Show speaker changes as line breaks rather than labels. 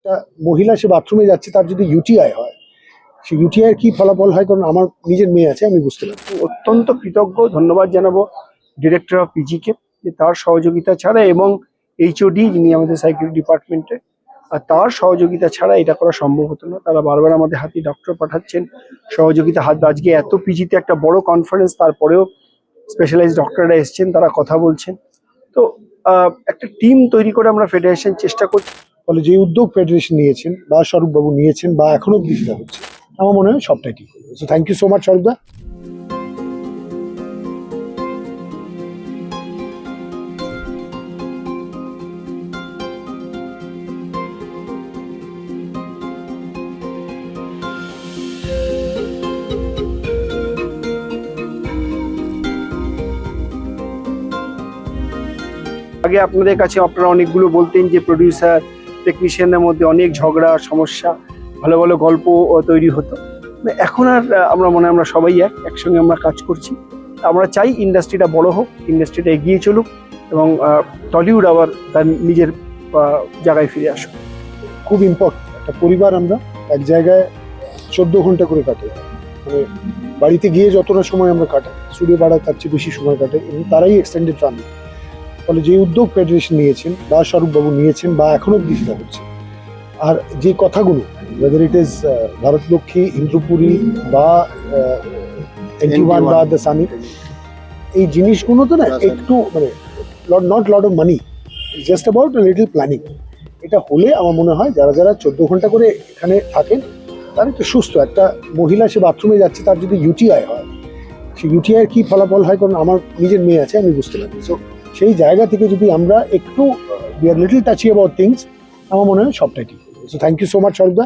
একটা মহিলা সে বাথরুমে যাচ্ছে, তার যদি ইউটিআই হয়, সেই ইউটিআই কি ফলাফল হয়? কারণ আমার নিজের মেয়ে আছে, আমি বুঝতে পারি।
অত্যন্ত কৃতজ্ঞ, ধন্যবাদ জানাবো ডিরেক্টর অফ পিজিকে, যে তার সহযোগিতা ছাড়া এবং এইচওডি যিনি আমাদের সাইকেল ডিপার্টমেন্টে, আর তার সহযোগিতা ছাড়া এটা করা সম্ভব হতো না। তারা বারবার আমাদের হাতে ডক্টর পাঠাচ্ছেন, সহযোগিতা হাত। আজকে এত পিজিতে একটা বড় কনফারেন্স, তারপরেও স্পেশালাইজড ডক্টররা এসছেন, তারা কথা বলছেন। তো একটা টিম তৈরি করে আমরা ফেডারেশন চেষ্টা করছি।
ফলে যে উদ্যোগ ফেডারেশন নিয়েছেন বা স্বরূপবাবু নিয়েছেন বা এখনো অব্দি সেটা হচ্ছে, আমার মনে হয় সবটাই ঠিক হবে। So thank you so much স্বরূপদা।
আগে আপনাদের কাছে আপনারা অনেকগুলো বলতেন যে প্রডিউসার টেকনিশিয়ানের মধ্যে অনেক ঝগড়া সমস্যা, ভালো ভালো গল্প তৈরি হতো। এখন আর আমরা মনে হয় আমরা সবাই একসঙ্গে আমরা কাজ করছি। আমরা চাই ইন্ডাস্ট্রিটা বড় হোক, ইন্ডাস্ট্রিটা এগিয়ে চলুক এবং টলিউড আবার তার নিজের জায়গায় ফিরে আসুক।
খুব ইম্পর্টেন্ট একটা পরিবার, আমরা এক জায়গায় 14 ঘন্টা করে কাটে, মানে বাড়িতে গিয়ে যতটা সময় আমরা কাটাই, স্টুডিও ভাড়ায় তার চেয়ে বেশি সময় কাটে, এবং তারাই এক্সটেন্ডেড ফ্যামিলি। ফলে যে উদ্যোগ ফেডারেশন নিয়েছেন বা স্বরূপবাবু নিয়েছেন বা এখনো অব্দি সেটা হচ্ছে, আর যে কথাগুলো ওয়েদার ইট ইজ ভারতলক্ষ্মী, ইন্দ্রপুরী বা NT1 বা দ্য সানি, এই জিনিসগুলোতে না একটু মানে not lot of money, just about little planning. এটা হলে আমার মনে হয় যারা যারা 14 ঘন্টা করে এখানে থাকেন তারা একটু সুস্থ। একটা মহিলা সে বাথরুমে যাচ্ছে, তার যদি ইউটিআই হয়, সেই ইউটিআই কি ফলাফল হয়? কারণ আমার নিজের মেয়ে আছে, আমি বুঝতে পারি। সো সেই জায়গা থেকে যদি আমরা একটু we are little touchy about things, আমার মনে হয় সবটাই ঠিক। So thank you so much স্বরূপদা।